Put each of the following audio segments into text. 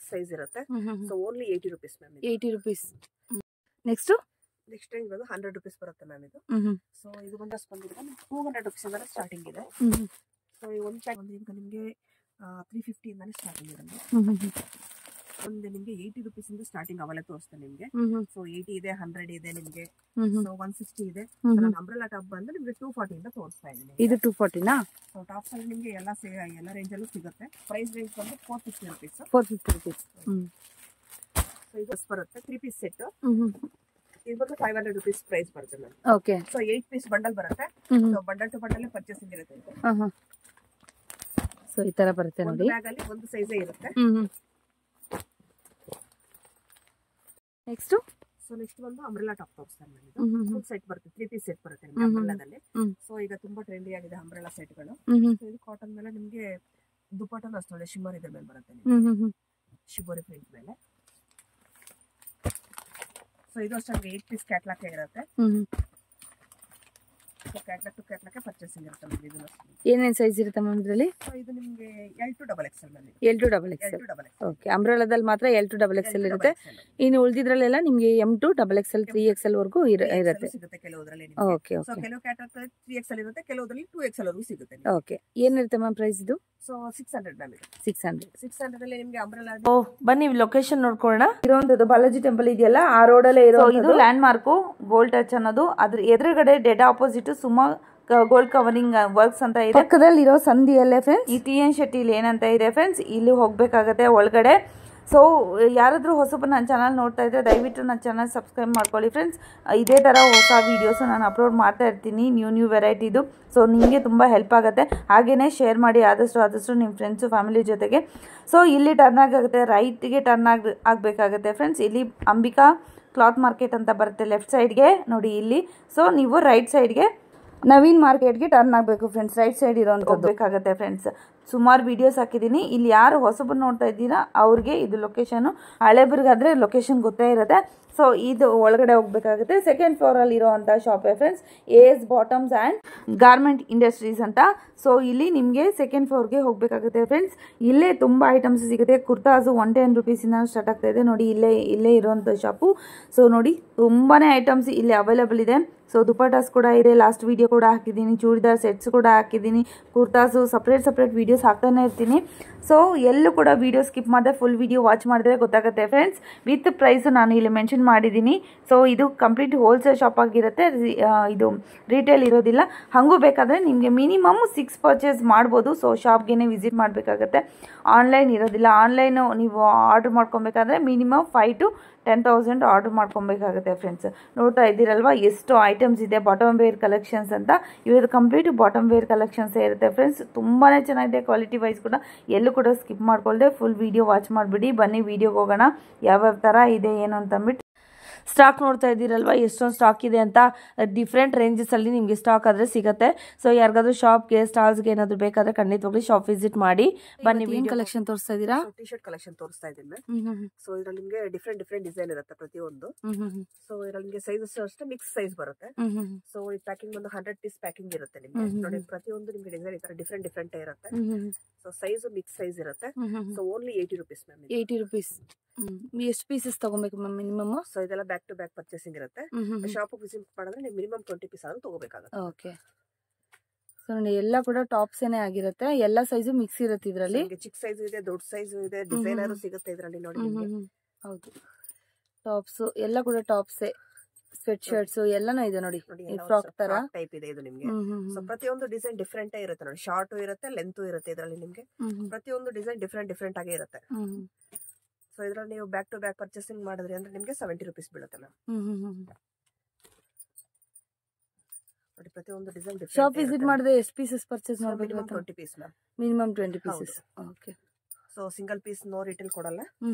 Mix size ಇರುತ್ತೆ. So only 80 rupees ma'am. 80 rupees. Next range ಬಂದು 100 rupees ಬರುತ್ತೆ ma'am ಇದು. ಸೊ ಇದು ಬಂದು ಬಂದಿದೆ 200 ರೂಪೀಸ್ ಇಂದ ಸ್ಟಾರ್ಟಿಂಗ್ ಇದೆ. ಸೊ ಈ ಒಂದು ಪ್ಯಾಕ್ ಬಂದು ನಿಮಗೆ 350 ಇಂದಾನೆ ಸ್ಟಾರ್ಟಿಂಗ್ ಇದೆ. ಒಂದು ನಿಮಗೆ 80 ರೂಪೀಸ್ ಇಂದ ಸ್ಟಾರ್ಟಿಂಗ್ ಅವೆಲ್ಲ ತೋರಿಸ್ತೇನೆ ನಿಮಗೆ. ಸೊ 80 ಇದೆ, 100 ಇದೆ ನಿಮಗೆ, ಸೊ 160 ಇದೆ. ಅಂಬ್ರೆಲಾ ಟಾಪ್ ಬಂದು ನಿಮಗೆ 240 ಇಂದ ತೋರಿಸ್ತಾ ಇದ್ದೀನಿ. ಇದು 240 ನಾ? ಸೊ ಟಾಪ್ಸ್ ಅಲ್ಲಿ ನಿಮಗೆ ಎಲ್ಲ ರೇಂಜ್ ಅಲ್ಲೂ ಸಿಗುತ್ತೆ. ಪ್ರೈಸ್ ರೇಂಜ್ ಬಂದು 450 ರೂಪೀಸ್. 450 ರೂಪೀಸ್. ಸೊ ಇದು ಬರುತ್ತೆ 3 ಪೀಸ್ ಸೆಟ್. ಇದು ಬಂದು 500 ರೂಪೀಸ್ ಪ್ರೈಸ್ ಬರುತ್ತೆ ma'am. Okay. So 8 piece bundle ಬರುತ್ತೆ. So bundle to bundle purchasing ಇರುತ್ತೆ. ಸೊ ಈ ತರ ಬರುತ್ತೆ ನೋಡಿ. ಬ್ಯಾಗ್ ಅಲ್ಲಿ ಒಂದು ಸೈಜೇ ಇರುತ್ತೆ. ನೆಕ್ಸ್ಟ್ ನೆಕ್ಸ್ಟ್ ಬಂದು ಅಂಬ್ರೆಲಾ ಟಾಪ್ ತೋರಿಸ್ತಾರೆ ನಾನು. ಫುಲ್ ಸೆಟ್ ಬರುತ್ತೆ, 3 ಪೀಸ್ ಸೆಟ್ ಬರುತ್ತೆ ನಿಮಗೆ ಅಂಬ್ರೆಲಾದಲ್ಲಿ. ಸೊ ಈಗ ತುಂಬಾ ಟ್ರೆಂಡಿ ಆಗಿದೆ ಅಂಬ್ರೆಲಾ ಸೆಟ್ಗಳು. ಇದು ಕಾಟನ್ ಮೇಲೆ ನಿಮಗೆ ದುಪಟ್ಟನ ಅಷ್ಟೇ ಒಳ್ಳೆ ಶಿಮ್ಮರ್ ಇದೆ ಮೇಲೆ ಬರುತ್ತೆ ನಿಮಗೆ, ಶಿಬೋರಿ ಪ್ರಿಂಟ್ ಮೇಲೆ. ಸೊ ಇದು ಅಷ್ಟೇ 8 ಪೀಸ್ ಕ್ಯಾಟ್ಲಾಗ್ ಇರುತ್ತೆ. So catalogue to catalogue purchasing ಇರುತ್ತೆ ನಿಮಗೆ. ಇದು ಏನೇನ್ ಸೈಜ್ ಇರುತ್ತೆ ಮ್ಯಾಮ್ ಇದರಲ್ಲಿ? ಸೊ ಇದು ನಿಮಗೆ L to XXL ನಲ್ಲಿ. L to XXL. ಓಕೆ. ಅಂಬ್ರೆಲಾದಲ್ಲಿ ಮಾತ್ರ L to XXL ಇರುತ್ತೆ. ಇನ್ನು ಉಳಿದಿದ್ರಲ್ಲೆಲ್ಲ ನಿಮಗೆ M to XXL 3XL ವರೆಗೂ ಇರುತ್ತೆ ಸಿಗುತ್ತೆ ಕೆಲವುದರಲ್ಲಿ. ಓಕೆ. ಸೊ ಕೆಲವು ಕ್ಯಾಟ್ಲಾಗ್ 3XL ಇರುತ್ತೆ, ಕೆಲವುದರಲ್ಲಿ 2XL ವರೆಗೂ ಸಿಗುತ್ತೆ. ಓಕೆ. ಏನಿರುತ್ತೆ ಮ್ಯಾಮ್ ಪ್ರೈಸ್ ಇದು? ಸೊ 600 ಮ್ಯಾಮ್ ಇದು. 600 ಅಲ್ಲಿ ನಿಮಗೆ ಅಂಬ್ರೆಲಾ. ಬನ್ನಿ ಲೊಕೇಶನ್ ನೋಡ್ಕೊಳ್ಳೋಣ. ಇರೋಂಥದ್ದು ಬಾಲಾಜಿ ಟೆಂಪಲ್ ಇದೆಯಲ್ಲ ಆ ರೋಡಲ್ಲೇ ಇರೋ ಇದು ಲ್ಯಾಂಡ್ ಮಾರ್ಕು ಗೋಲ್ಡ್ ಟಚ್ ಅನ್ನೋದು. ಅದ್ರ ಎದುರುಗಡೆ dead opposite Suma gold covering works ಅಂತ ಇದೆ. ಪಕ್ಕದಲ್ಲಿ ಇರೋ ಸಂಧಿಯಲ್ಲೇ ಫ್ರೆಂಡ್ಸ್ ಈ TN ಶೆಟ್ಟಿ ಏನಂತ ಇದೆ ಫ್ರೆಂಡ್ಸ್, ಇಲ್ಲಿ ಹೋಗ್ಬೇಕಾಗತ್ತೆ ಒಳಗಡೆ. ಸೊ ಯಾರಾದ್ರೂ ಹೊಸಬ ನನ್ನ ಚಾನಲ್ ನೋಡ್ತಾ ಇದ್ರೆ ದಯವಿಟ್ಟು ನನ್ನ ಚಾನಲ್ ಸಬ್ಸ್ಕ್ರೈಬ್ ಮಾಡ್ಕೊಳ್ಳಿ ಫ್ರೆಂಡ್ಸ್. ಇದೇ ಥರ ಹೊಸ ವೀಡಿಯೋಸ್ ನಾನು ಅಪ್ಲೋಡ್ ಮಾಡ್ತಾ ಇರ್ತೀನಿ, ನ್ಯೂ ವೆರೈಟಿದು. ಸೊ ನಿಮಗೆ ತುಂಬ ಹೆಲ್ಪ್ ಆಗುತ್ತೆ. ಹಾಗೆಯೇ ಶೇರ್ ಮಾಡಿ ಆದಷ್ಟು ನಿಮ್ಮ ಫ್ರೆಂಡ್ಸು ಫ್ಯಾಮಿಲಿ ಜೊತೆಗೆ. ಸೊ ಇಲ್ಲಿ ಟರ್ನ್ ಆಗುತ್ತೆ, ರೈಟ್ಗೆ ಟರ್ನ್ ಆಗಬೇಕಾಗುತ್ತೆ ಫ್ರೆಂಡ್ಸ್. ಇಲ್ಲಿ ಅಂಬಿಕಾ ಕ್ಲಾತ್ ಮಾರ್ಕೆಟ್ ಅಂತ ಬರುತ್ತೆ ಲೆಫ್ಟ್ ಸೈಡ್ಗೆ ನೋಡಿ ಇಲ್ಲಿ. ಸೊ ನೀವು ರೈಟ್ ಸೈಡ್ಗೆ ನವೀನ್ ಮಾರ್ಕೆಟ್ಗೆ ಟರ್ನ್ ಆಗಬೇಕು ಫ್ರೆಂಡ್ಸ್. ರೈಟ್ ಸೈಡ್ ಇರೋಂಥ ಹೋಗ್ಬೇಕಾಗತ್ತೆ ಫ್ರೆಂಡ್ಸ್. ಸುಮಾರು ವೀಡಿಯೋಸ್ ಹಾಕಿದ್ದೀನಿ. ಇಲ್ಲಿ ಯಾರು ಹೊಸಬರು ನೋಡ್ತಾ ಇದ್ದೀರಾ ಅವ್ರಿಗೆ ಇದು ಲೊಕೇಶನು. ಹಳೇಬ್ರಿಗಾದ್ರೆ ಲೊಕೇಶನ್ ಗೊತ್ತೇ ಇರುತ್ತೆ. ಸೊ ಇದು ಒಳಗಡೆ ಹೋಗ್ಬೇಕಾಗುತ್ತೆ. ಸೆಕೆಂಡ್ ಫ್ಲೋರಲ್ಲಿ ಇರೋವಂಥ ಶಾಪೇ friends AS bottoms and garment industries ಅಂತ. ಸೊ ಇಲ್ಲಿ ನಿಮಗೆ ಸೆಕೆಂಡ್ ಫ್ಲೋರ್ಗೆ ಹೋಗಬೇಕಾಗುತ್ತೆ ಫ್ರೆಂಡ್ಸ್. ಇಲ್ಲೇ ತುಂಬ ಐಟಮ್ಸ್ ಸಿಗುತ್ತೆ. ಕುರ್ತಾಸು 110 ರೂಪೀಸಿಂದ ಸ್ಟಾರ್ಟ್ ಆಗ್ತಾ ಇದೆ ನೋಡಿ. ಇಲ್ಲೇ ಇರೋವಂಥ ಶಾಪು. ಸೊ ನೋಡಿ ತುಂಬಾ ಐಟಮ್ಸ್ ಇಲ್ಲಿ ಅವೈಲೇಬಲ್ ಇದೆ. ಸೊ ದುಪಟ್ಟಾಸ್ ಕೂಡ ಇದೆ, ಲಾಸ್ಟ್ ವಿಡಿಯೋ ಕೂಡ ಹಾಕಿದ್ದೀನಿ. ಚೂಡಿದಾರ್ ಸೆಟ್ಸ್ ಕೂಡ ಹಾಕಿದ್ದೀನಿ. ಕುರ್ತಾಸು ಸಪ್ರೇಟ್ ವೀಡಿಯೋಸ್ ಹಾಕ್ತಾನೆ ಇರ್ತೀನಿ. ಸೊ ಎಲ್ಲೂ ಕೂಡ ವಿಡಿಯೋ ಸ್ಕಿಪ್ ಮಾಡಿದೆ ಫುಲ್ ವಿಡಿಯೋ ವಾಚ್ ಮಾಡಿದ್ರೆ ಗೊತ್ತಾಗುತ್ತೆ ಫ್ರೆಂಡ್ಸ್. ವಿತ್ ಪ್ರೈಸು ನಾನು ಇಲ್ಲಿ ಮೆನ್ಷನ್ ಮಾಡಿದ್ದೀನಿ. ಸೊ ಇದು ಕಂಪ್ಲೀಟ್ ಹೋಲ್ಸೇಲ್ ಶಾಪ್ ಆಗಿರುತ್ತೆ, ಇದು ರಿಟೇಲ್ ಇರೋದಿಲ್ಲ. ಹಾಗೂ ಬೇಕಾದರೆ ನಿಮಗೆ ಮಿನಿಮಮ್ 6 ಪರ್ಚೇಸ್ ಮಾಡ್ಬೋದು. ಸೊ ಶಾಪ್ಗೆ ವಿಸಿಟ್ ಮಾಡಬೇಕಾಗತ್ತೆ, ಆನ್ಲೈನ್ ಇರೋದಿಲ್ಲ. ಆನ್ಲೈನು ನೀವು ಆರ್ಡ್ರ್ ಮಾಡ್ಕೊಬೇಕಾದ್ರೆ ಮಿನಿಮಮ್ 5 to 10,000 ಆರ್ಡರ್ ಮಾಡ್ಕೊಬೇಕಾಗುತ್ತೆ ಫ್ರೆಂಡ್ಸ್. ನೋಡ್ತಾ ಇದ್ದೀರಲ್ವಾ ಎಷ್ಟು ಐಟಮ್ಸ್ ಇದೆ. ಬಾಟಮ್ ವೇರ್ ಕಲೆಕ್ಷನ್ಸ್ ಅಂತ ಇವತ್ತು ಕಂಪ್ಲೀಟ್ ಬಾಟಮ್ ವೇರ್ ಕಲೆಕ್ಷನ್ಸೇ ಇರುತ್ತೆ ಫ್ರೆಂಡ್ಸ್. ತುಂಬಾ ಚೆನ್ನಾಗಿದೆ ಕ್ವಾಲಿಟಿ ವೈಸ್ ಕೂಡ. ಎಲ್ಲೂ ಕೂಡ ಸ್ಕಿಪ್ ಮಾಡ್ಕೊಳ್ದೆ ಫುಲ್ ವಿಡಿಯೋ ವಾಚ್ ಮಾಡಿಬಿಡಿ. ಬನ್ನಿ ವಿಡಿಯೋಗೆ ಹೋಗೋಣ ಯಾವ್ಯಾವ ಥರ ಇದೆ ಏನು ಅಂತಂದ್ಬಿಟ್ಟು. ಸ್ಟಾಕ್ ನೋಡ್ತಾ ಇದ್ದೀರಲ್ವಾ ಎಷ್ಟೊಂದು ಸ್ಟಾಕ್ ಇದೆ ಅಂತ. ಡಿಫ್ರೆಂಟ್ ರೇಂಜಸಲ್ಲಿ ನಿಮಗೆ ಸ್ಟಾಕ್ ಆದರೆ ಸಿಗುತ್ತೆ. ಸೊ ಯಾರಿಗಾದ್ರೂ ಶಾಪ್ಗೆ ಸ್ಟಾಲ್ಸ್ಗೆ ಏನಾದರೂ ಬೇಕಾದರೆ ಖಂಡಿತವಾಗ್ಲೂ ಶಾಪ್ ವಿಸಿಟ್ ಮಾಡಿ. ಬನ್ನಿ ವಿಡಿಯೋ ಕಲೆಕ್ಷನ್ ತೋರಿಸ್ತಾ ಇದ್ದೀರಾ? ಟಿ ಶರ್ಟ್ ಕಲೆಕ್ಷನ್ ತೋರಿಸ್ತಾ ಇದ್ದೀನಿ. ಸೊ ಇದರಲ್ಲಿ ನಿಮಗೆ ಡಿಫ್ರೆಂಟ್ ಡಿಸೈನ್ ಇರುತ್ತೆ ಪ್ರತಿಯೊಂದು. ಸೊ ಇದರಲ್ಲಿ ನಿಮಗೆ ಸೈಜಸ್ ಅಷ್ಟೇ ಮಿಕ್ಸ್ ಸೈಜ್ ಬರುತ್ತೆ. ಸೊ ಈ ಪ್ಯಾಕಿಂಗ್ ಒಂದು 100 ಪೀಸ್ ಪ್ಯಾಕಿಂಗ್ ಇರುತ್ತೆ ನಿಮಗೆ ನೋಡಿ. ಪ್ರತಿಯೊಂದು ನಿಮಗೆ ಡಿಸೈನ್ ಈ ತರ ಡಿಫ್ರೆಂಟ್ ಇರುತ್ತೆ. ಸೊ ಸೈಜ್ ಮಿಕ್ಸ್ ಸೈಜ್ ಇರುತ್ತೆ. So only 80 rupees ma'am. 80 rupees. ಎಷ್ಟು ಪೀಸಸ್ ತಗೋಬೇಕು ಮ್ಯಾಮ್ ಮಿನಿಮಮ್? ಸೊ ಇದೆಲ್ಲ ಬ್ಯಾಕ್ ಟು ಬ್ಯಾಕ್ ಪರ್ಚೇಸಿಂಗ್ ಇರುತ್ತೆ. ಶಾಪ್ ವಿಸಿಟ್ ಮಾಡಿದ್ರೆ ನೀವು ಮಿನಿಮಮ್ 20 ಪೀಸ್ ಆದ್ರೂ ತಗೋಬೇಕಾಗುತ್ತೆ. ಓಕೆ. ಸೊ ನೋಡಿ ಎಲ್ಲ ಕೂಡ ಟಾಪ್ಸ್ ಏನೇ ಆಗಿರುತ್ತೆ. ಎಲ್ಲ ಸೈಜು ಮಿಕ್ಸ್ ಇರುತ್ತೆ ಇದರಲ್ಲಿ. ಚಿಕ್ಕ ಸೈಜ್ ಇದೆ, ದೊಡ್ಡ ಸೈಜ್ ಇದೆ, ಡಿಸೈನರ್ ಸಿಗುತ್ತೆ ಇದರಲ್ಲಿ ನೋಡಿ. ಹೌದು ಟಾಪ್ಸ್ ಎಲ್ಲ ಕೂಡ ಟಾಪ್ಸೇ. ಸ್ವೆಟ್ ಶರ್ಟ್ಸ್ ಎಲ್ಲಾನು ಇದೆ ನೋಡಿ. ಫ್ರಾಕ್ ತರ ಟೈಪ್ ಇದೆ ಇದು ನಿಮಗೆ. ಸೊ ಪ್ರತಿಯೊಂದು ಡಿಸೈನ್ ಡಿಫ್ರೆಂಟ್ ಇರುತ್ತೆ ನೋಡಿ. ಶಾರ್ಟ್ ಇರುತ್ತೆ, ಲೆಂತ್ ಇರುತ್ತೆ ಇದರಲ್ಲಿ ನಿಮಗೆ. ಪ್ರತಿಯೊಂದು ಡಿಸೈನ್ ಡಿಫ್ರೆಂಟ್ ಆಗಿ ಇರುತ್ತೆ. ಸೊ ಇದರಲ್ಲಿ ನೀವು ಬ್ಯಾಕ್ ಟು ಬ್ಯಾಕ್ ಪರ್ಚೇಸಿಂಗ್ ಮಾಡಿದ್ರಿ ಅಂದ್ರೆ ನಿಮಗೆ 70 ರೂಪೀಸ್ ಬೀಳುತ್ತೆ ಮ್ಯಾಮ್. ನೋಡಿ ಪ್ರತಿಯೊಂದು ಡಿಸೈನ್ ಡಿಫರೆಂಟ್. ಶಾಪ್ ವಿಸಿಟ್ ಮಾಡಿದ್ರೆ ಎಷ್ಟು ಪೀಸಸ್ ಪರ್ಚೇಸ್ ಮಾಡಬೇಕು? 20 piece ma'am. Minimum 20 pieces. Okay. So single piece no retail ಕೊಡಲ್ಲ.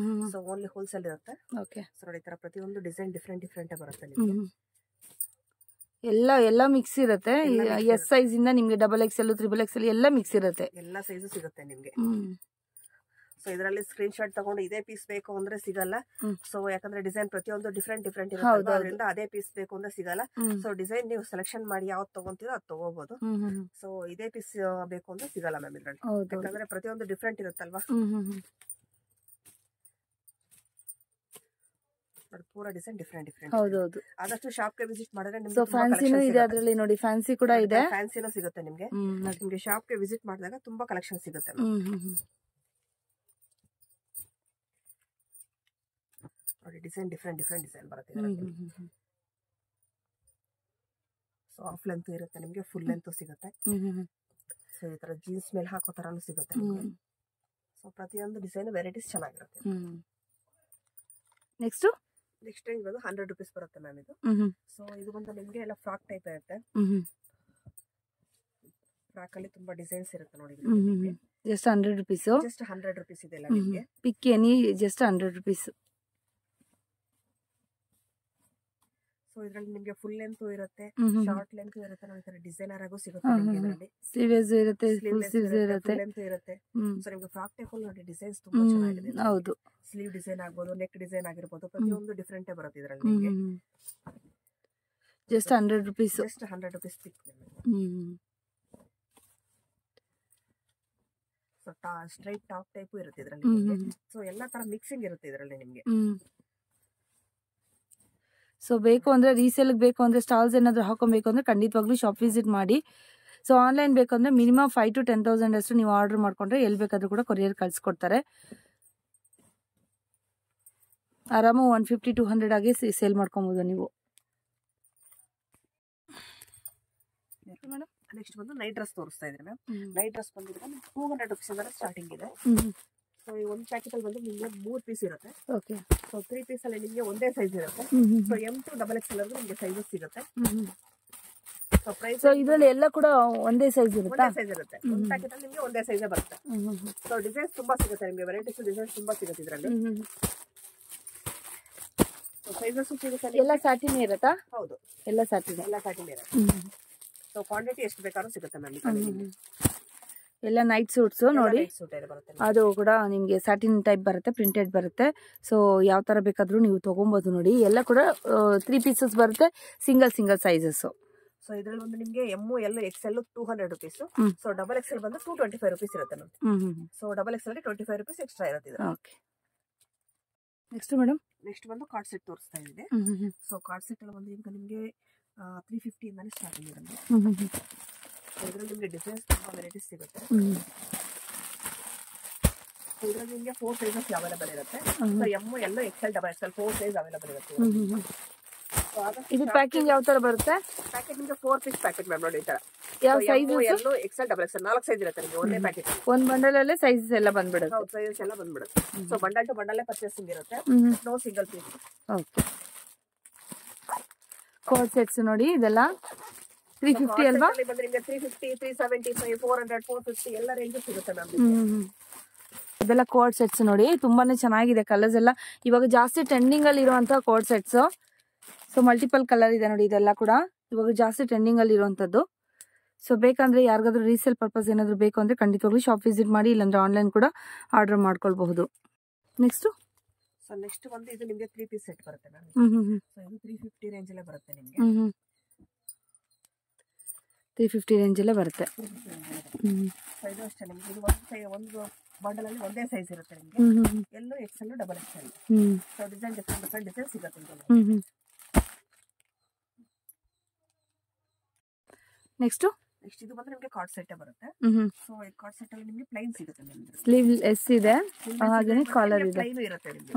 ಸೊ ಓನ್ಲಿ ಹೋಲ್ಸೇಲ್ ಇರುತ್ತೆ. ಓಕೆ. ಸೊ ನೋಡಿ ಈ ತರ ಪ್ರತಿಯೊಂದು ಡಿಸೈನ್ ಡಿಫರೆಂಟ್ ಬರುತ್ತೆ ನಿಮಗೆ. ಎಲ್ಲ ಮಿಕ್ಸ್ ಇರುತ್ತೆ. ಎಸ್ ಸೈಜ್ ಇಂದ ನಿಮಗೆ XXL, XXL ಎಲ್ಲ ಮಿಕ್ಸ್ ಇರುತ್ತೆ. ಎಲ್ಲ ಸೈಜು ಸಿಗುತ್ತೆ ನಿಮಗೆ. ಸೊ ಇದರಲ್ಲಿ ಸ್ಕ್ರೀನ್ ಶಾಟ್ ತಗೊಂಡು ಇದೇ ಪೀಸ್ ಬೇಕು ಅಂದ್ರೆ ಸಿಗಲ್ಲ. ಸೊ ಯಾಕಂದ್ರೆ ಡಿಸೈನ್ ಪ್ರತಿಯೊಂದು ಡಿಫರೆಂಟ್ ಇರುತ್ತೆ. ಅದರಿಂದ ಅದೇ ಪೀಸ್ ಬೇಕು ಅಂದ್ರೆ ಸಿಗಲ್ಲ. ಸೊ ಡಿಸೈನ್ ನೀವು ಸೆಲೆಕ್ಷನ್ ಮಾಡಿ ಯಾವ್ದು ತಗೊಂತೀರೋ ಅದು ತಗೋಬಹುದು. ಸೊ ಇದೇ ಪೀಸ್ ಬೇಕು ಅಂದ್ರೆ ಸಿಗಲ್ಲ ಮ್ಯಾಮ್ ಇದ್ರಲ್ಲಿ. ಯಾಕಂದ್ರೆ ಪ್ರತಿಯೊಂದು ಡಿಫರೆಂಟ್ ಇರುತ್ತಲ್ವಾ. ಪೂರಾ ಡಿಸೈನ್ ಡಿಫ್ರೆಂಟ್ ಹೌದೌದು. ಆದಷ್ಟು ಶಾಪ್ ಗೆ ವಿಸಿಟ್ ಮಾಡಿದ್ರೆ ಸೊ ನಿಮ್ಗೆ ಫ್ಯಾನ್ಸಿನೂ ಇದೆ ಅದರಲ್ಲಿ ನೋಡಿ, ಫ್ಯಾನ್ಸಿ ಕೂಡ ಇದೆ, ಫ್ಯಾನ್ಸಿನೂ ಸಿಗುತ್ತೆ ನಿಮ್ಗೆ. ನಿಮ್ಗೆ ಶಾಪ್ ಗೆ ವಿಸಿಟ್ ಮಾಡಿದಾಗ ತುಂಬಾ ಕಲೆಕ್ಷನ್ ಸಿಗುತ್ತೆ. ನೋಡಿ ಡಿಸೈನ್ ಡಿಫ್ರೆಂಟ್ ಡಿಸೈನ್ ಬರುತ್ತೆ. ಸೊ ಆಫ್ ಲೆಂತ್ ಇರುತ್ತೆ ನಿಮ್ಗೆ, ಫುಲ್ ಲೆಂತ್ ಸಿಗುತ್ತೆ. ಸೊ ಈ ತರ ಜೀನ್ಸ್ ಮೇಲೆ ಹಾಕೋ ತರಾನು ಸಿಗುತ್ತೆ ನಿಮ್ಗೆ. ಸೊ ಪ್ರತಿಯೊಂದು ಡಿಸೈನ್ ವೆರೈಟೀಸ್ ಚೆನ್ನಾಗಿರುತ್ತೆ. ನೆಕ್ಸ್ಟ್ ರೇಂಜ್ ಬಂದು 100 rupees ಬರುತ್ತೆ ಮ್ಯಾಮ್ ಇದು. ಸೊ ಇದು ಬಂದು ನಿಮ್ಗೆ ಎಲ್ಲ ಫ್ರಾಕ್ ಟೈಪ್ ಇರುತ್ತೆ. ಫ್ರಾಕ್ ಅಲ್ಲಿ ತುಂಬಾ ಡಿಸೈನ್ಸ್ ಇರುತ್ತೆ ನೋಡಿ. Just 100 rupees. ಜಸ್ಟ್ 100 rupees ಇದೆ ಎಲ್ಲ ನಿಮ್ಗೆ. ಪಿಕ್ ಎನಿ ಜಸ್ಟ್ 100 rupees. ಸೊ ಇದರಲ್ಲಿ ನಿಮಗೆ ಫುಲ್ ಲೆಂತ್ ಇರುತ್ತೆ, ಶಾರ್ಟ್ ಲೆಂತ್ ಇರುತ್ತೆ, ನೋಡಿ ತರ ಡಿಸೈನರ್ ಆಗು ಸಿಗುತ್ತೆ ನಿಮಗೆ. ಇದರಲ್ಲಿ ಸ್ಲೀವ್ಸ್ ಇರುತ್ತೆ, ಫುಲ್ ಸ್ಲೀವ್ಸ್ ಇರುತ್ತೆ, ಲೆಂತ್ ಇರುತ್ತೆ. ಸೊ ನಿಮಗೆ ಫ್ರಾಕ್ ಟೈಪ್ ಅಲ್ಲಿ ನೋಡಿ ಡಿಸೈನ್ಸ್ ತುಂಬಾ ಚೆನ್ನಾಗಿದೆ. ಹೌದು, ಸ್ಲೀವ್ ಡಿಸೈನ್ ಆಗಬಹುದು, ನೆಕ್ ಡಿಸೈನ್ ಆಗಿರಬಹುದು, ಪ್ರತಿಯೊಂದು ಡಿಫರೆಂಟ್ ಬರುತ್ತೆ ಇದರಲ್ಲಿ ನಿಮಗೆ. Just 100 rupees. ಜಸ್ಟ್ 100 rupees ಪಿಕ್. ಸೊ ಸ್ಟ್ರೈಟ್ ಟಾಪ್ ಟೈಪ್ ಇರುತ್ತೆ ಇದರಲ್ಲಿ. ಸೊ ಎಲ್ಲಾ ತರ ಮಿಕ್ಸಿಂಗ್ ಇರುತ್ತೆ ಇದರಲ್ಲಿ ನಿಮಗೆ. ಸೊ ಬೇಕು ಅಂದರೆ ರೀಸೇಲ್ಗೆ ಬೇಕು ಅಂದರೆ ಸ್ಟಾಲ್ಸ್ ಏನಾದರೂ ಹಾಕೊಬೇಕು ಅಂದರೆ ಖಂಡಿತವಾಗ್ಲೂ ಶಾಪ್ ವಿಸಿಟ್ ಮಾಡಿ. ಸೊ ಆನ್ಲೈನ್ ಬೇಕು ಅಂದರೆ ಮಿನಿಮಮ್ 5,000 to 10,000 ಅಷ್ಟು ನೀವು ಆರ್ಡರ್ ಮಾಡ್ಕೊಂಡ್ರೆ ಎಲ್ಲಿ ಬೇಕಾದರೂ ಕೂಡ ಕೊರಿಯರ್ ಕಳಿಸ್ಕೊಡ್ತಾರೆ. ಆರಾಮ 150-200 ಆಗಿ ಸೇಲ್ ಮಾಡ್ಕೊಬೋದು ನೀವು. ನೆಕ್ಸ್ಟ್ ಬಂದು ನೈಟ್ ಡ್ರೆಸ್ ತೋರಿಸ್ತಾ ಇದ್ರೆ ಮ್ಯಾಮ್. ನೈಟ್ ಡ್ರೆಸ್ ಬಂದಿದ್ರೆ 200 rupees ಇಂದ ಸ್ಟಾರ್ಟಿಂಗ್ ಇದೆ. ಸೊ ಈ ಒಂದು ಪ್ಯಾಕೆಟ್ ಅಲ್ಲಿ ಬಂದು ನಿಮಗೆ 3 ಪೀಸ್ ಇರುತ್ತೆ. ಓಕೆ. ಸೊ 3 ಪೀಸ್ ಅಲ್ಲಿ ನಿಮಗೆ ಒಂದೇ ಸೈಜ್ ಇರುತ್ತೆ. ಸೊ M to XXL ವರೆಗೂ ನಿಮಗೆ ಸೈಜಸ್ ಸಿಗುತ್ತೆ. ಸೊ ಪ್ರೈಸ್, ಸೊ ಇದರಲ್ಲಿ ಎಲ್ಲ ಕೂಡ ಒಂದೇ ಸೈಜ್ ಇರುತ್ತೆ. ಒಂದೇ ಸೈಜ್ ಇರುತ್ತೆ. ಒಂದು ಪ್ಯಾಕೆಟ್ ಅಲ್ಲಿ ನಿಮಗೆ ಒಂದೇ ಸೈಜ್ ಬರುತ್ತೆ. ಸೊ ಡಿಸೈನ್ಸ್ ತುಂಬಾ ಸಿಗುತ್ತೆ ನಿಮಗೆ, ವೆರೈಟೀಸ್ ಡಿಸೈನ್ಸ್ ತುಂಬಾ ಸಿಗುತ್ತೆ ಇದರಲ್ಲಿ. ಸೊ ಸೈಜಸ್ ಸಿಗುತ್ತೆ. ಎಲ್ಲ ಸ್ಯಾಟಿನ್ ಇರುತ್ತಾ? ಹೌದು, ಎಲ್ಲ ಸ್ಯಾಟಿನ್ ಇರುತ್ತೆ. ಸೊ ಕ್ವಾಂಟಿಟಿ ಎಷ್ಟು ಬೇಕಾದ್ರೂ ಸಿಗುತ್ತೆ ಮ್ಯಾಮ್. ಎಲ್ಲ ನೈಟ್ ಸೂಟ್ಸ್ ನೋಡಿ, ಅದು ಕೂಡ ನಿಮಗೆ ಸ್ಯಾಟಿನ್ ಟೈಪ್ ಬರುತ್ತೆ, ಪ್ರಿಂಟೆಡ್ ಬರುತ್ತೆ. ಸೊ ಯಾವ ತರ ಬೇಕಾದ್ರೂ ನೀವು ತಗೊಬಹುದು ನೋಡಿ. ಎಲ್ಲ ಕೂಡ 3 pieces ಬರುತ್ತೆ, ಸಿಂಗಲ್ ಸೈಜಸ್. ಸೊ ಇದರಲ್ಲಿ ಒಂದು ನಿಮಗೆ M, L, XL 200 rupees. So XXL ಬಂದು 225 rupees ಇರುತ್ತೆ ಮ್ಯಾಮ್. ಸೊ XXL ಗೆ 25 rupees ಎಕ್ಸ್ಟ್ರಾ ಇರುತ್ತೆ. ಓಕೆ. ನೆಕ್ಸ್ಟ್ ಮೇಡಮ್, ನೆಕ್ಸ್ಟ್ ಬಂದು ಕಾರ್ಡ್ ಸೆಟ್ ತೋರಿಸ್ತಾ ಇದೆ. ಸೊ ಕಾರ್ಡ್ ಸೆಟ್ ಅಲ್ಲಿ ಬಂದು ಈಗ ನಿಮಗೆ 350 ಇಂದಾನೆ ಸ್ಟಾರ್ಟಿಂಗ್ ಇರುತ್ತೆ. ಇದರಲ್ಲಿ ನಿಮಗೆ ಡಿಸೈನ್ಸ್ ತುಂಬಾ ವೆರೈಟೀಸ್ ಸಿಗುತ್ತೆ. ಇದರಲ್ಲಿ ನಿಮಗೆ 4 ಸೈಜಸ್ ಅವೈಲೇಬಲ್ ಇರುತ್ತೆ. So M, L, XL, XXL 4 size available ಇರುತ್ತೆ. ಇದು ಪ್ಯಾಕಿಂಗ್ ಯಾವ ತರ ಬರುತ್ತೆ? ಪ್ಯಾಕೆಟ್ ನಿಮಗೆ 4 ಪೀಸ್ ಪ್ಯಾಕೆಟ್ ಮ್ಯಾಮ್ ನೋಡಿ. ಈ ತರ ಯಾವ size? M, L, XL, XXL 4 size ಇರುತ್ತೆ ನಿಮಗೆ ಒಂದೇ ಪ್ಯಾಕೆಟ್. ಒಂದು ಬಂಡಲ್ ಅಲ್ಲೇ ಸೈಜಸ್ ಎಲ್ಲ ಬಂದ್ಬಿಡುತ್ತೆ. ಹೌದು, ಸೈಜಸ್ ಎಲ್ಲ ಬಂದ್ಬಿಡುತ್ತೆ. So bundle to bundle purchasing ಇರುತ್ತೆ, no single piece. Okay. Coord sets ನೋಡಿ, ಇದೆಲ್ಲ 350 ಅಲ್ವಾ? ಬಂದ್ರೆ ನಿಮಗೆ 350, 375, 400, 450 ಎಲ್ಲ ರೇಂಜ್ ಸಿಗುತ್ತೆ ಮ್ಯಾಮ್. ಇದೆಲ್ಲ ಕೋಡ್ ಸೆಟ್ಸ್ ನೋಡಿ, ತುಂಬಾನೇ ಚೆನ್ನಾಗಿದೆ. ಕಲರ್ಸ್ ಎಲ್ಲ ಇವಾಗ ಜಾಸ್ತಿ ಟ್ರೆಂಡಿಂಗ್ ಅಲ್ಲಿ ಇರುವಂತಹ code sets. So multiple colour ಇದೆ ನೋಡಿ. ಇದೆಲ್ಲ ಕೂಡ ಇವಾಗ ಜಾಸ್ತಿ ಟ್ರೆಂಡಿಂಗ್ ಅಲ್ಲಿ ಇರುವಂತದ್ದು. ಸೊ ಬೇಕಂದ್ರೆ ಯಾರಿಗಾದ್ರೂ ರೀಸೇಲ್ ಪರ್ಪಸ್ ಏನಾದ್ರು ಬೇಕು ಅಂದ್ರೆ ಖಂಡಿತವಾಗ್ಲೂ ಶಾಪ್ ವಿಸಿಟ್ ಮಾಡಿ, ಇಲ್ಲಾಂದ್ರೆ ಆನ್ಲೈನ್ ಕೂಡ ಆರ್ಡರ್ ಮಾಡ್ಕೊಳ್ಬಹುದು. ನೆಕ್ಸ್ಟ್ ನೆಕ್ಸ್ಟ್ ಬಂದು ಇದು ನಿಮಗೆ 3 ಪೀಸ್ ಸೆಟ್ ಬರುತ್ತೆ ಮ್ಯಾಮ್. ಸೊ ಇದು 350 ರೇಂಜ್ ಅಲ್ಲೇ ಬರುತ್ತೆ ನಿಮಗೆ. 350 ರೇಂಜ್ ಅಲ್ಲೇ ಬರುತ್ತೆ. ಸೊ ಇದು ಅಷ್ಟೇ ನಿಮಗೆ. ಇದು ಒಂದು ಬಂಡಲ್ ಅಲ್ಲಿ ಒಂದೇ ಸೈಜ್ ಇರುತ್ತೆ ನಿಮಗೆ. L, XL, XXL. So design different design ಸಿಗುತ್ತೆ ನಿಮಗೆ. ನೆಕ್ಸ್ಟ್ ಇದು ಬಂದ್ರೆ ನಿಮಗೆ ಕಾರ್ಡ್ ಸೆಟ್ ಬರುತ್ತೆ. ಸೊ ಈ ಕಾರ್ಡ್ ಸೆಟ್ ಅಲ್ಲಿ ನಿಮಗೆ ಪ್ಲೈನ್ ಸಿಗುತ್ತೆ ನಿಮಗೆ. ಸ್ಲೀವ್ ಎಸ್ ಇದೆ, ಹಾಗೇನೇ ಕಾಲರ್ ಇದೆ. ಪ್ಲೈನ್ ಇರುತ್ತೆ ನಿಮಗೆ.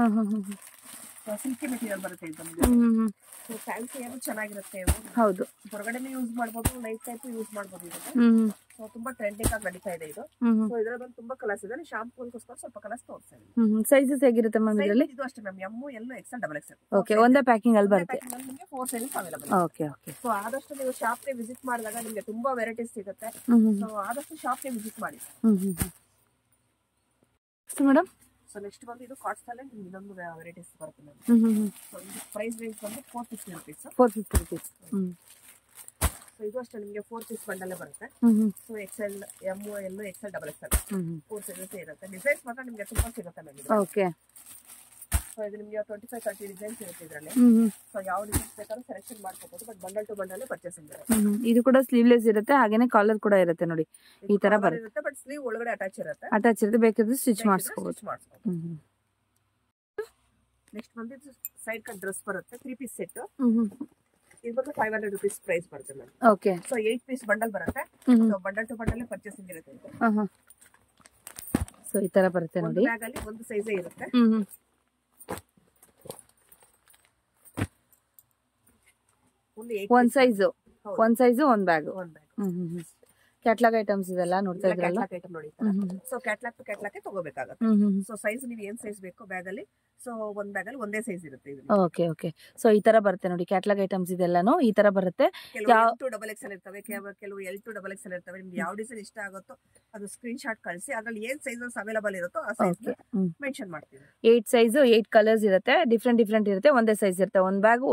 ಸಿಲ್ಕಿ ಮೆಟೀರಿಯಲ್ ಬರುತ್ತೆ ಇದು ನಿಮಗೆ. ಸೊ ಫ್ಯಾನ್ಸಿ ಏನು ಚೆನ್ನಾಗಿರುತ್ತೆ. ಹೌದು, ಹೊರಗಡೆನೇ ಯೂಸ್ ಮಾಡಬಹುದು, ನೈಟ್ ಟೈಪ್ ಯೂಸ್ ಮಾಡಬಹುದು ಇದು. ಸೊ ತುಂಬಾ ಟ್ರೆಂಡಿಂಗ್ ಆಗಿ ನಡೀತಾ ಇದೆ ಇದು. ಸೊ ಇದರಲ್ಲಿ ಬಂದು ತುಂಬಾ ಕಲರ್ಸ್ ಇದೆ. ಶಾಂಪೂಗೋಸ್ಕರ ಸ್ವಲ್ಪ ಕಲರ್ಸ್ ತೋರಿಸ್ತಾ ಇದ್ದೀನಿ. ಸೈಜಸ್ ಹೇಗಿರುತ್ತೆ ಮ್ಯಾಮ್ ಇದರಲ್ಲಿ? ಇದು ಅಷ್ಟೇ ma'am, M, L, XL, XXL. Okay, ಒಂದೇ ಪ್ಯಾಕಿಂಗ್ ಅಲ್ಲಿ ಬರುತ್ತೆ. ನಿಮಗೆ 4 sizes available. Okay okay. So ಆದಷ್ಟು ನೀವು ಶಾಪ್ ಗೆ ವಿಸಿಟ್ ಮಾಡಿದಾಗ ನಿಮಗೆ ತುಂಬಾ ವೆರೈಟೀಸ್ ಸಿಗುತ್ತೆ. ಸೊ ಆದಷ್ಟು ಶಾಪ್ ಗೆ ವಿಸಿಟ್ ಮಾಡಿ. ಮೇಡಮ್, ಸೊ ನೆಕ್ಸ್ಟ್ ಬಂದು ಇದು ಕಾರ್ಡ್ಸ್ ಅಲ್ಲಿ ಇನ್ನೊಂದು ವೆರೈಟೀಸ್ ಬರುತ್ತೆ ಮ್ಯಾಮ್. ಸೊ ಇದು ಪ್ರೈಸ್ ರೇಂಜ್ ಬಂದು 450 rupees. 450 rupees. ಸೊ ಇದು ಅಷ್ಟೇ ನಿಮಗೆ 4 ಪೀಸ್ ಬಂಡಲ್ಲೇ ಬರುತ್ತೆ. So XL, M, L, XL, XXL 4 sizes ಇರುತ್ತೆ. ಡಿಸೈನ್ಸ್ ಮಾತ್ರ ನಿಮಗೆ ತುಂಬಾ ಸಿಗುತ್ತೆ ಮ್ಯಾಮ್. ಓಕೆ. ಸೊ ಇದು ನಿಮಗೆ 25-30 ಡಿಸೈನ್ಸ್ ಇರುತ್ತೆ ಇದರಲ್ಲಿ. ಸೊ ಯಾವ ಡಿಸೈನ್ಸ್ ಬೇಕಾದ್ರೂ ಸೆಲೆಕ್ಷನ್ ಮಾಡ್ಕೋಬಹುದು. But bundle to bundle purchasing ಇರುತ್ತೆ. ಇದು ಕೂಡ ಸ್ಲೀವ್ಲೆಸ್ ಇರುತ್ತೆ, ಹಾಗೇನೆ ಕಾಲರ್ ಕೂಡ ಇರುತ್ತೆ ನೋಡಿ. ಈ ತರ ಬರುತ್ತೆ. ಬಟ್ ಸ್ಲೀವ್ ಒಳಗಡೆ ಅಟ್ಯಾಚ್ ಇರುತ್ತೆ. ಬೇಕಿದ್ರೆ ಸ್ಟಿಚ್ ಮಾಡಿಸ್ಕೋಬಹುದು. ನೆಕ್ಸ್ಟ್ ಬಂದು ಸೈಡ್ ಕಟ್ ಡ್ರೆಸ್ ಬರುತ್ತೆ 3 ಪೀಸ್ ಸೆಟ್. ಇದು ಬಂದು 500 rupees ಪ್ರೈಸ್ ಬರುತ್ತೆ ma'am. Okay. So 8 piece bundle ಬರುತ್ತೆ. So bundle to bundle purchasing ಇರುತ್ತೆ. ಸೊ ಈ ತರ ಬರುತ್ತೆ ನೋಡಿ. ಬ್ಯಾಗ್ ಅಲ್ಲಿ ಒಂದು ಸೈಜ್ ಇರುತ್ತೆ. ಒಂದ್ ಸೈಜ್ ಒಂದ್ ಬ್ಯಾಗ್. ಕ್ಯಾಟ್ಲಾಗ್ ಐಟಮ್ಸ್ ಇದೆಲ್ಲ ನೋಡ್ತಾ ಇದ್ರಲ್ಲ. ಸೊ ಕ್ಯಾಟ್ಲಾಗ್ ಟು ಕ್ಯಾಟ್ಲಾಗ್ ತಗೋಬೇಕಾಗುತ್ತೆ. ಸೊ ಸೈಜ್ ನೀವು ಏನ್ ಸೈಜ್ ಬೇಕೋ ಬ್ಯಾಗ್ ಅಲ್ಲಿ, ಸೊ ಒಂದ್ ಬ್ಯಾಗ್ ಅಲ್ಲಿ ಒಂದೇ ಸೈಜ್ ಇರುತ್ತೆ. Okay okay. ಸೊ ಈ ತರ ಬರುತ್ತೆ ನೋಡಿ ಕ್ಯಾಟ್ಲಾಗ್ ಐಟಮ್ಸ್ ಇದೆಲ್ಲಾನು ಈ ತರ ಬರುತ್ತೆ. ಕೆಲವು L2XL ಇರ್ತವೆ, ಕೆಲವು L2XL ಇರ್ತವೆ. ನಿಮ್ಗೆ ಯಾವ ಡಿಸೈನ್ ಇಷ್ಟ ಆಗುತ್ತೋ ಅದು ಸ್ಕ್ರೀನ್ ಶಾಟ್ ಕಳಿಸಿ, ಅದ್ರಲ್ಲಿ ಏನ್ ಸೈಜಸ್ ಅವೈಲೇಬಲ್ ಇರುತ್ತೋ ಆ ಸೈಜ್ ಮೆನ್ಷನ್ ಮಾಡ್ತೀವಿ. 8 ಸೈಜ್ 8 ಕಲರ್ಸ್ ಇರುತ್ತೆ, ಡಿಫ್ರೆಂಟ್ ಇರುತ್ತೆ, ಒಂದೇ ಸೈಜ್ ಇರುತ್ತೆ. ಒಂದ್ ಬ್ಯಾಗ್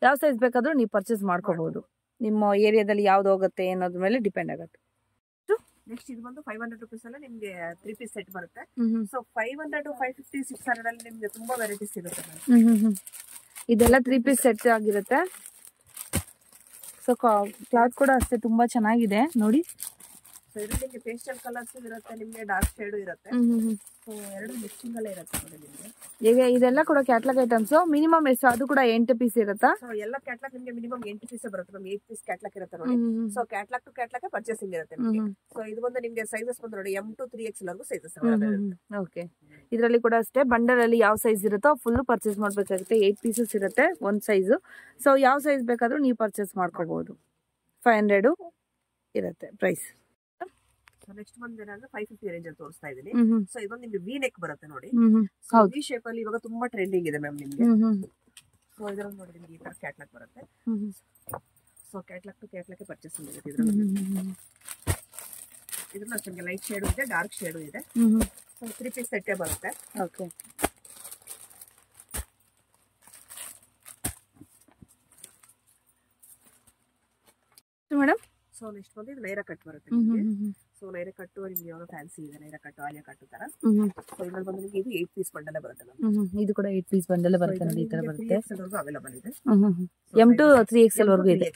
ಯಾವ ಸೈಜ್ ಬೇಕಾದ್ರೂ ನೀವು ಪರ್ಚೇಸ್ ಮಾಡ್ಕೋಬಹುದು. ನಿಮ್ಮ ಏರಿಯಾದಲ್ಲಿ ಯಾವ್ದು ಹೋಗುತ್ತೆ ಅನ್ನೋದ್ರ ಮೇಲೆ ಡಿಪೆಂಡ್ ಆಗುತ್ತೆ. ನೆಕ್ಸ್ಟ್ ಇದು ಬಂದು 500 rupees ಅಲ್ಲ ನಿಮ್ಗೆ 3 ಪೀಸ್ ಸೆಟ್ ಬರುತ್ತೆ. ಸೊ 500 550 600 ಅಲ್ಲಿ ನಿಮ್ಗೆ ತುಂಬಾ ವೆರೈಟೀಸ್ ಸಿಗುತ್ತೆ. ಇದೆಲ್ಲ 3 ಪೀಸ್ ಸೆಟ್ ಆಗಿರುತ್ತೆ. ಸೊ ಕ್ಲಾತ್ ಕೂಡ ಅಷ್ಟೇ ತುಂಬಾ ಚೆನ್ನಾಗಿದೆ ನೋಡಿ. ಸೊ ಇದು ನಿಮ್ಗೆ ಪೇಸ್ಟಲ್ ಕಲರ್ಸ್ ಇರುತ್ತೆ, ನಿಮ್ಗೆ ಡಾರ್ಕ್ ಶೇಡ್ ಇರುತ್ತೆ. ಸೊ ಎರಡು ಮಿಕ್ಸಿಂಗ್ ಅಲ್ಲೇ ಇರುತ್ತೆ ನೋಡಿ ನಿಮ್ಗೆ. ಈಗ ಇದೆಲ್ಲ ಕೂಡ ಕ್ಯಾಟ್ಲಾಗ್ ಐಟಮ್ಸ್. ಮಿನಿಮಮ್ ಎಷ್ಟು? ಅದು ಕೂಡ 8 ಪೀಸ್ ಇರುತ್ತಾ? ಸೊ ಎಲ್ಲ ಕ್ಯಾಟ್ಲಾಗ್ ನಿಮ್ಗೆ ಮಿನಿಮಮ್ 8 ಪೀಸ್ ಬರುತ್ತೆ. ನಮ್ಗೆ 8 ಪೀಸ್ ಕ್ಯಾಟ್ಲಾಗ್ ಇರುತ್ತೆ ನೋಡಿ. So catalogue to catalogue purchasing ಇರುತ್ತೆ ನಿಮಗೆ. ಸೊ ಇದು ಬಂದು ನಿಮ್ಗೆ ಸೈಜಸ್ ಬಂದು ನೋಡಿ M to 3XL ವರೆಗೂ ಸೈಜಸ್ ಇರುತ್ತೆ. ಓಕೆ. ಇದರಲ್ಲಿ ಕೂಡ ಅಷ್ಟೇ ಬಂಡಲ್ ಅಲ್ಲಿ ಯಾವ ಸೈಜ್ ಇರುತ್ತೋ ಫುಲ್ ಪರ್ಚೇಸ್ ಮಾಡ್ಬೇಕಾಗುತ್ತೆ. 8 ಪೀಸಸ್ ಇರುತ್ತೆ ಒಂದ್ ಸೈಜ್. ಸೊ ಯಾವ ಸೈಜ್ ಬೇಕಾದ್ರೂ ನೀವು ಪರ್ಚೇಸ್ ಮಾಡ್ಕೋಬಹುದು. 500 ಇರುತ್ತೆ ಪ್ರೈಸ್. ನೆಕ್ಸ್ಟ್ ಬಂದು ಏನಂದ್ರೆ 550 ರೇಂಜ್ ಅಲ್ಲಿ ತೋರಿಸ್ತಾ ಇದೀನಿ. ಸೊ ಇದೊಂದು ನಿಮ್ಗೆ ವಿ ನೆಕ್ ಬರುತ್ತೆ ನೋಡಿ. ವಿ ಶೇಪ್ ಅಲ್ಲಿ ಇವಾಗ ತುಂಬಾ ಟ್ರೆಂಡಿಂಗ್ ಇದೆ ಮ್ಯಾಮ್ ನಿಮ್ಗೆ. ಸೊ ಇದರಲ್ಲಿ ನೋಡಿ ನಿಮ್ಗೆ ಈ ತರ ಕ್ಯಾಟ್ಲಾಗ್ ಬರುತ್ತೆ. So catalogue to catalogue purchasing ಇರುತ್ತೆ. ಇದ್ರಲ್ಲಿ ನಿಮ್ಗೆ ಲೈಟ್ ಶೇಡ್ ಇದೆ, ಡಾರ್ಕ್ ಶೇಡ್ ಇದೆ. ಸೊ 3 ಪೀಸ್ ಸೆಟ್ ಬರುತ್ತೆ. ಓಕೆ. ಮೇಡಮ್ ಸೊ ನೆಕ್ಸ್ಟ್ ಬಂದು ಇದು ನೈರಾ ಕಟ್ ಬರುತ್ತೆ. ಸೊ ನೈರಾ ಕಟ್ಟು ನಿಮ್ಗೆ ಯಾವಾಗ ಫ್ಯಾನ್ಸಿ ಇದೆ, ನೈರಾ ಕಟ್ಟು ಆಲಿಯಾ ಕಟ್ಟು ತರ. ಸೊ ಇದ್ರಲ್ಲಿ ಬಂದು ನಿಮ್ಗೆ ಇದು 8 ಪೀಸ್ ಬಂಡಲ್ ಬರುತ್ತೆ. ಇದು ಕೂಡ 8 ಪೀಸ್ ಬಂಡಲ್ ಬರುತ್ತೆ ನೋಡಿ. ಈ ತರ ಬರುತ್ತೆ. 3XL ವರೆಗೂ ಅವೈಲೇಬಲ್ ಇದೆ. M to 3XL ವರೆಗೂ ಇದೆ.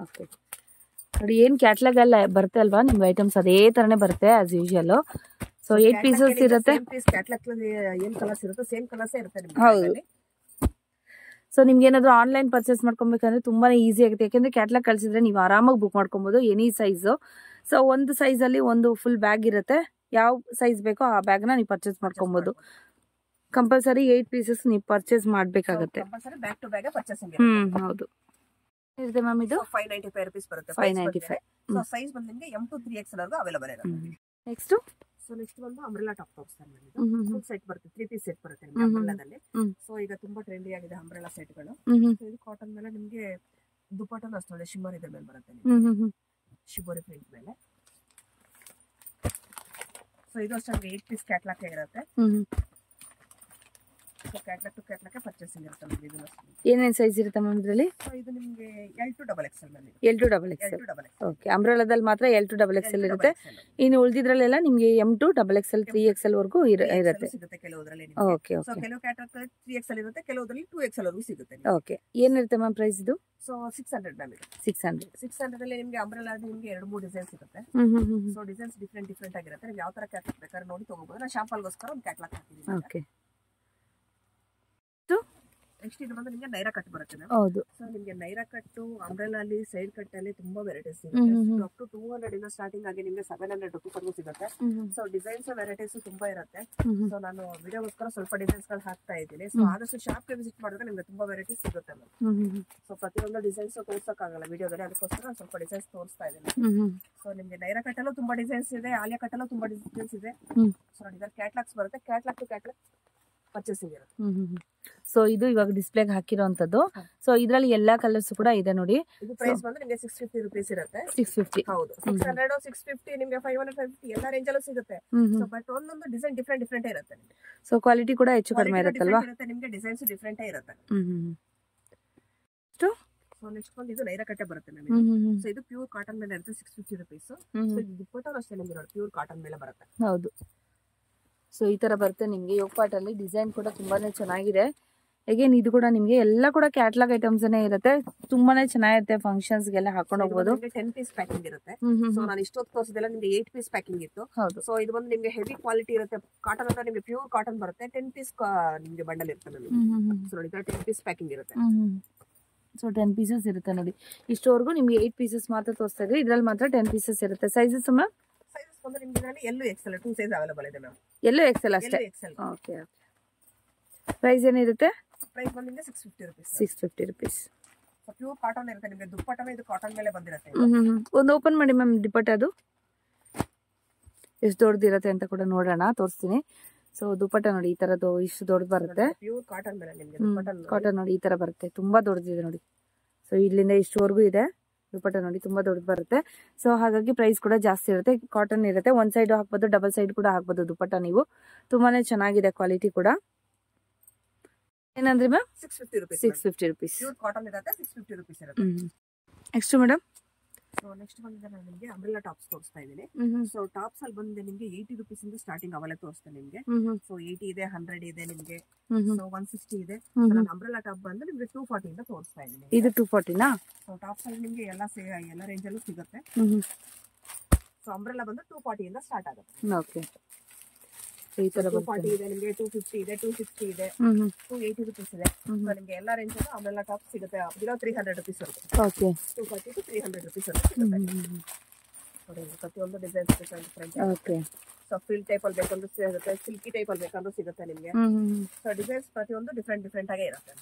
ಓಕೆ. ನೋಡಿ ಏನ್ ಕ್ಯಾಟ್ಲಾಗ್ ಎಲ್ಲ ಬರುತ್ತೆ ಅಲ್ವಾ ನಿಮ್ಗೆ ಐಟಮ್ಸ್ ಅದೇ ತರನೇ ಬರುತ್ತೆ ಆಸ್ ಯೂಶುವಲ್. ಸೊ 8 ಪೀಸಸ್ ಇರುತ್ತೆ. ಕ್ಯಾಟ್ಲಾಗ್ ಏನ್ ಕಲರ್ಸ್ ಇರುತ್ತೆ ಸೇಮ್ ಕಲರ್ಸ್ ಇರುತ್ತೆ ನಿಮ್ಗೆ. ಹೌದು. ಸೊ ನಿಮ್ಗೆ ಏನಾದ್ರು ಆನ್ಲೈನ್ ಪರ್ಚೇಸ್ ಮಾಡ್ಕೊಬೇಕಂದ್ರೆ ತುಂಬಾನೇ ಈಸಿ ಆಗುತ್ತೆ. ಯಾಕಂದ್ರೆ ಕ್ಯಾಟ್ಲಾಗ್ ಕಳ್ಸಿದ್ರೆ ನೀವು ಆರಾಮಾಗಿ ಬುಕ್ ಮಾಡ್ಕೊಬಹುದು ಎನಿ ಸೈಜ್. ಸೊ ಒಂದು ಸೈಜ್ ಅಲ್ಲಿ ಒಂದು ಫುಲ್ ಬ್ಯಾಗ್ ಇರುತ್ತೆ. ಯಾವ ಸೈಜ್ ಬೇಕೋ ಆ ಬ್ಯಾಗ್ ನ ನೀವು ಪರ್ಚೇಸ್ ಮಾಡ್ಕೊಬಹುದು. ಕಂಪಲ್ಸರಿ 8 ಪೀಸಸ್ ನೀವು ಪರ್ಚೇಸ್ ಮಾಡ್ಬೇಕಾಗುತ್ತೆ. Bag to bag purchasing. ಹೌದು. ಇರುತ್ತೆ ಮ್ಯಾಮ್ ಇದು 595 rupees ಬರುತ್ತೆ. 595. ಸೊ ಸೈಜ್ ಬಂದು ನಿಮಗೆ M to 3XL ವರೆಗೂ ಅವೈಲೇಬಲ್ ಇರುತ್ತೆ. ನೆಕ್ಸ್ಟ್ ಸೊ ನೆಕ್ಸ್ಟ್ ಬಂದು ಅಂಬ್ರೆಲಾ ಟಾಪ್ ತೋರಿಸ್ತಾರೆ ನಾನು. ಫುಲ್ ಸೆಟ್ ಬರುತ್ತೆ, 3 ಪೀಸ್ ಸೆಟ್ ಬರುತ್ತೆ ನಿಮಗೆ ಅಂಬ್ರೆಲಾದಲ್ಲಿ. ಸೊ ಈಗ ತುಂಬಾ ಟ್ರೆಂಡಿ ಆಗಿದೆ ಅಂಬ್ರೆಲಾ ಸೆಟ್ಗಳು. ಸೊ ಇದು ಕಾಟನ್ ಮೇಲೆ ನಿಮಗೆ ದುಪಟ್ಟನ ಅಷ್ಟೇ ಶಿಮ್ಮರ್ ಇದೆ ಮೇಲೆ ಬರುತ್ತೆ ನಿಮಗೆ, ಶಿಬೋರಿ ಪ್ರಿಂಟ್ ಮೇಲೆ. ಸೊ ಇದು ಅಷ್ಟೇ 8 ಪೀಸ್ ಕ್ಯಾಟ್ಲಾಗ್ ಇರುತ್ತೆ. So catalogue to catalogue purchasing ಇರುತ್ತೆ ನಮಗೆ. ಇದು ಏನೇನ್ ಸೈಜ್ ಇರುತ್ತೆ ಮ್ಯಾಮ್ ಇದರಲ್ಲಿ? ಸೊ ಇದು ನಿಮಗೆ L2XL ನಲ್ಲಿ. L2XL. ಓಕೆ. ಅಂಬ್ರೆಲಾದಲ್ಲಿ ಮಾತ್ರ L2XL ಇರುತ್ತೆ. ಇನ್ನು ಉಳಿದಿದ್ರಲ್ಲೆಲ್ಲ ನಿಮಗೆ M to XXL 3XL ವರೆಗೂ ಇರುತ್ತೆ. ಸಿಗುತ್ತೆ ಕೆಲವುದ್ರಲ್ಲಿ. ಓಕೆ ಸೊ ಕೆಲವು ಕ್ಯಾಟ್ಲಾಗ್ 3XL ಇರುತ್ತೆ, ಕೆಲವುದ್ರಲ್ಲಿ 2XL ವರೆಗೂ ಸಿಗುತ್ತೆ. ಓಕೆ. ಏನಿರುತ್ತೆ ಮ್ಯಾಮ್ ಪ್ರೈಸ್ ಇದು? ಸೊ 600 ಮ್ಯಾಮ್ ಇದು. 600 ಅಲ್ಲಿ ನಿಮಗೆ ಅಂಬ್ರೆಲಾ ನಿಮಗೆ 2-3 ಡಿಸೈನ್ಸ್ ಸಿಗುತ್ತೆ. ಸೊ ಡಿಸೈನ್ಸ್ ಡಿಫ್ರೆಂಟ್ ಆಗಿರುತ್ತೆ. ನೀವು ಯಾವ ತರ ಕ್ಯಾಟ್ಲಾಗ್ ಬೇಕಾದ್ರೆ ನೋಡಿ ತಗೋಬಹುದು. ನಾನು ಶಾಂಪಲ್ಗೋಸ್ಕರ ಒಂದು ಕ್ಯಾಟ್ಲಾಗ್ ಹಾಕಿದ್ದೀನಿ. ಓಕೆ. ನೆಕ್ಸ್ಟ್ ಇದು ಬಂದು ನಿಮಗೆ ನೈರಾ ಕಟ್ ಬರುತ್ತೆ ಮ್ಯಾಮ್. ಹೌದು. ಸೊ ನಿಮಗೆ ನೈರಾ ಕಟ್ಟು ಅಂಬ್ರೆಲಾ ಅಲ್ಲಿ ಸೈಡ್ ಕಟ್ ಅಲ್ಲಿ ತುಂಬಾ ವೆರೈಟೀಸ್ ಸಿಗುತ್ತೆ. ಅಪ್ ಟು 200 ಇಂದ ಸ್ಟಾರ್ಟಿಂಗ್ ಆಗಿ ನಿಮಗೆ 700 rupees ವರೆಗೂ ಸಿಗುತ್ತೆ. ಸೊ ಡಿಸೈನ್ಸ್ ವೆರೈಟೀಸ್ ತುಂಬಾ ಇರುತ್ತೆ. ಸೊ ನಾನು ವಿಡಿಯೋಗೋಸ್ಕರ ಸ್ವಲ್ಪ ಡಿಸೈನ್ಸ್ ಗಳು ಹಾಕ್ತಾ ಇದ್ದೀನಿ. ಸೊ ಆದಷ್ಟು ಶಾಪ್ ಗೆ ವಿಸಿಟ್ ಮಾಡಿದ್ರೆ ನಿಮಗೆ ತುಂಬಾ ವೆರೈಟೀಸ್ ಸಿಗುತ್ತೆ ಮ್ಯಾಮ್. ಸೊ ಪ್ರತಿಯೊಂದು ಡಿಸೈನ್ಸ್ ತೋರ್ಸಕ್ಕಾಗಲ್ಲ ವಿಡಿಯೋದಲ್ಲಿ, ಅದಕ್ಕೋಸ್ಕರ ಸ್ವಲ್ಪ ಡಿಸೈನ್ಸ್ ತೋರಿಸ್ತಾ ಇದ್ದೀನಿ. ಸೊ ನಿಮಗೆ ನೈರಾ ಕಟ್ಟಲ್ಲೂ ತುಂಬಾ ಡಿಸೈನ್ಸ್ ಇದೆ, ಆಲಿಯಾ ಕಟ್ಟಲ್ಲೂ ತುಂಬಾ ಡಿಸೈನ್ಸ್ ಇದೆ. ಸೊ ನೋಡಿ ಇದರಲ್ಲಿ ಕ್ಯಾಟ್ಲಾಗ್ಸ್ ಬರುತ್ತೆ, ಕ್ಯಾಟ್ಲಾಗ್ ಟು ಕ್ಯಾಟ್ಲಾಗ್ ಪರ್ಚೇಸಿಂಗ್ ಇರುತ್ತೆ. ಸೊ ಇದು ಇವಾಗ ಡಿಸ್ಪ್ಲೇಗೆ ಹಾಕಿರೋಂಥದ್ದು. ಸೊ ಇದರಲ್ಲಿ ಎಲ್ಲಾ ಕಲರ್ಸ್ ಕೂಡ ಇದೆ ನೋಡಿ. ಇದು ಪ್ರೈಸ್ ಬಂದ್ರೆ ನಿಮಗೆ 650 rupees ಇರುತ್ತೆ. 650. ಹೌದು. 600 650 ನಿಮಗೆ 500 550 ಎಲ್ಲ ರೇಂಜ್ ಅಲ್ಲೂ ಸಿಗುತ್ತೆ. ಸೊ ಬಟ್ ಒಂದೊಂದು ಡಿಸೈನ್ ಡಿಫ್ರೆಂಟ್ ಇರುತ್ತೆ. ಸೊ ಕ್ವಾಲಿಟಿ ಕೂಡ ಹೆಚ್ಚು ಕಡಿಮೆ ಇರುತ್ತಲ್ವಾ? ನಿಮಗೆ ಡಿಸೈನ್ಸ್ ಡಿಫ್ರೆಂಟ್ ಇರುತ್ತೆ. ಸೊ ನೆಕ್ಸ್ಟ್ ಬಂದು ಇದು ನೈರಾ ಕಟ್ಟೆ ಬರುತ್ತೆ ನಮಗೆ. ಸೊ ಇದು ಪ್ಯೂರ್ ಕಾಟನ್ ಮೇಲೆ ಇರುತ್ತೆ, 650 rupees. ಸೊ ಇದು ದುಪ್ಪಟ್ಟ ಅಷ್ಟೇ ನಿಮಗೆ ನೋಡಿ ಪ್ಯೂರ್ ಕಾಟನ್ ಮೇಲೆ ಬರುತ್ತೆ. ಹೌದು. ಸೊ ಈ ತರ ಬರುತ್ತೆ ನಿಮ್ಗೆ. ಯೋಗ ಪಾಟ್ ಅಲ್ಲಿ ಡಿಸೈನ್ ಕೂಡ ತುಂಬಾನೇ ಚೆನ್ನಾಗಿದೆ. ಅಗೇನ್ ಇದು ಕೂಡ ನಿಮ್ಗೆ ಎಲ್ಲ ಕೂಡ ಕ್ಯಾಟ್ಲಾಗ್ ಐಟಮ್ಸ್ ಇರುತ್ತೆ. ತುಂಬಾನೇ ಚೆನ್ನಾಗಿರುತ್ತೆ, ಫಂಕ್ಷನ್ಸ್ ಗೆಲ್ಲ ಹಾಕೊಂಡು ಹೋಗ್ಬೋದು. 10 ಪೀಸ್ ಪ್ಯಾಕಿಂಗ್ ಇರುತ್ತೆ. ಸೊ ನಾನು ಇಷ್ಟೊತ್ತು ತೋರಿಸಿದೆಲ್ಲ ನಿಮ್ಗೆ 8 ಪೀಸ್ ಪ್ಯಾಕಿಂಗ್ ಇತ್ತು. ಹೌದು. ಸೊ ಇದು ಬಂದು ನಿಮ್ಗೆ ಹೆವಿ ಕ್ವಾಲಿಟಿ ಇರುತ್ತೆ. ಕಾಟನ್ ಅಂತ ನಿಮ್ಗೆ ಪ್ಯೂರ್ ಕಾಟನ್ ಬರುತ್ತೆ. 10 ಪೀಸ್ ನಿಮ್ಗೆ ಬಂಡಲ್ ಇರುತ್ತೆ ನಮಗೆ. ಸೊ ನೋಡಿ 10 ಪೀಸ್ ಪ್ಯಾಕಿಂಗ್ ಇರುತ್ತೆ. ಸೊ 10 ಪೀಸಸ್ ಇರುತ್ತೆ ನೋಡಿ. ಇಷ್ಟವರೆಗೂ ನಿಮ್ಗೆ 8 ಪೀಸಸ್ ಮಾತ್ರ ತೋರಿಸ್ತಾ ಇದ್ರಿ, ಇದ್ರಲ್ಲಿ ಮಾತ್ರ 10 ಪೀಸಸ್ ಇರುತ್ತೆ. Sizes ma'am? ಸೈಜಸ್ ಬಂದು ನಿಮ್ಗೆ ಇದರಲ್ಲಿ ಎಲ್ಲೂ ಎಕ್ಸೆಲ್ 2 ಸೈಜ್ ಅವೈಲೇಬಲ್ ಇದೆ ಮ್ಯಾಮ್. ಎಲ್ಲೂ ಎಕ್ಸೆಲ್ ಅಷ್ಟೇ. ಎಕ್ಸೆಲ್. ಓಕೆ. ಪ್ರೈಸ್ ಏನಿರುತ್ತೆ? ಪ್ರೈಸ್ ಬಂದು ನಿಮ್ಗೆ 650 rupees. 650 rupees. So pure cotton ಇರುತ್ತೆ. ನಿಮ್ಗೆ ದುಪ್ಪಟ್ಟನೇ ಇದು ಕಾಟನ್ ಮೇಲೆ ಬಂದಿರುತ್ತೆ. ಒಂದು ಓಪನ್ ಮಾಡಿ ಮ್ಯಾಮ್ ದುಪ್ಪಟ್ಟ, ಅದು ಎಷ್ಟು ದೊಡ್ಡದಿರುತ್ತೆ ಅಂತ ಕೂಡ ನೋಡೋಣ, ತೋರಿಸ್ತೀನಿ. ಸೊ ದುಪ್ಪಟ್ಟ ನೋಡಿ ಈ ತರದ್ದು ಇಷ್ಟು ದೊಡ್ಡದು ಬರುತ್ತೆ. ಪ್ಯೂರ್ ಕಾಟನ್ ಮೇಲೆ ನಿಮ್ಗೆ ದುಪ್ಪಟ್ಟ ಕಾಟನ್ ನೋಡಿ ಈ ತರ ಬರುತ್ತೆ, ತುಂಬಾ ದೊಡ್ಡದಿದೆ ನೋಡಿ. ಸೊ ಇಲ್ಲಿಂದ ಇಷ್ಟವರೆಗೂ ಇದೆ ದುಪ್ಪಟ್ಟ ನೋಡಿ, ತುಂಬಾ ದೊಡ್ಡದು ಬರುತ್ತೆ. ಸೊ ಹಾಗಾಗಿ ಪ್ರೈಸ್ ಕೂಡ ಜಾಸ್ತಿ ಇರುತ್ತೆ. ಕಾಟನ್ ಇರುತ್ತೆ, ಒಂದ್ ಸೈಡ್ ಹಾಕ್ಬೋದು, ಡಬಲ್ ಸೈಡ್ ಕೂಡ ಹಾಕ್ಬೋದು ದುಪ್ಪಟ್ಟ ನೀವು. ತುಂಬಾನೇ ಚೆನ್ನಾಗಿದೆ ಕ್ವಾಲಿಟಿ ಕೂಡ. ಏನಂದ್ರಿ ma'am? 650 rupees. 650 rupees. Pure cotton ಇರುತ್ತೆ. 650 rupees ಇರುತ್ತೆ. Next madam? ಸೊ ನೆಕ್ಸ್ಟ್ ಬಂದಿದೆ ನಾನು ನಿಮಗೆ ಅಂಬ್ರೆಲಾ ಟಾಪ್ಸ್ ತೋರಿಸ್ತಾ ಇದ್ದೀನಿ. ಸೊ ಟಾಪ್ಸ್ ಅಲ್ಲಿ ಬಂದು ನಿಮಗೆ 80 rupees ಇಂದ ಸ್ಟಾರ್ಟಿಂಗ್ ಅವೆಲ್ಲ ತೋರಿಸ್ತೇನೆ ನಿಮಗೆ. ಸೊ 80 ಇದೆ, 100 ಇದೆ ನಿಮಗೆ. ಸೊ 160 ಇದೆ. ನಾನು ಅಂಬ್ರೆಲಾ ಟಾಪ್ ಬಂದು ನಿಮಗೆ 240 ಇಂದ ತೋರಿಸ್ತಾ ಇದ್ದೀನಿ. ಇದು 240 ನಾ? ಸೊ ಟಾಪ್ಸ್ ಅಲ್ಲಿ ನಿಮಗೆ ಎಲ್ಲ ರೇಂಜ್ ಅಲ್ಲೂ ಸಿಗುತ್ತೆ. ಸೊ ಅಂಬ್ರೆಲಾ ಬಂದು 240 ಇಂದ ಸ್ಟಾರ್ಟ್ ಆಗುತ್ತೆ. ಓಕೆ. ಈ ತರ 240 ಇದೆ ನಿಮಗೆ, 250 ಇದೆ, 260 ಇದೆ, 280 rupees ಇದೆ. ಸೊ ನಿಮಗೆ ಎಲ್ಲ ರೇಂಜ್ ಅಲ್ಲೂ ಅಂಬ್ರೆಲಾ ಟಾಪ್ ಸಿಗುತ್ತೆ. ಬಿಲೋ 300 rupees ಇರುತ್ತೆ. ಓಕೆ. 240 to 300 rupees ಇರುತ್ತೆ. ನೋಡಿ ಪ್ರತಿಯೊಂದು design different. Okay. So fill type ಅಲ್ಲಿ ಬೇಕಂದ್ರೂ ಸಿಗುತ್ತೆ, ಸಿಲ್ಕಿ ಟೈಪ್ ಅಲ್ಲಿ ಬೇಕಂದ್ರೂ ಸಿಗುತ್ತೆ ನಿಮಗೆ. ಸೊ ಡಿಸೈನ್ಸ್ ಪ್ರತಿಯೊಂದು ಡಿಫರೆಂಟ್ ಆಗೇ ಇರುತ್ತೆ.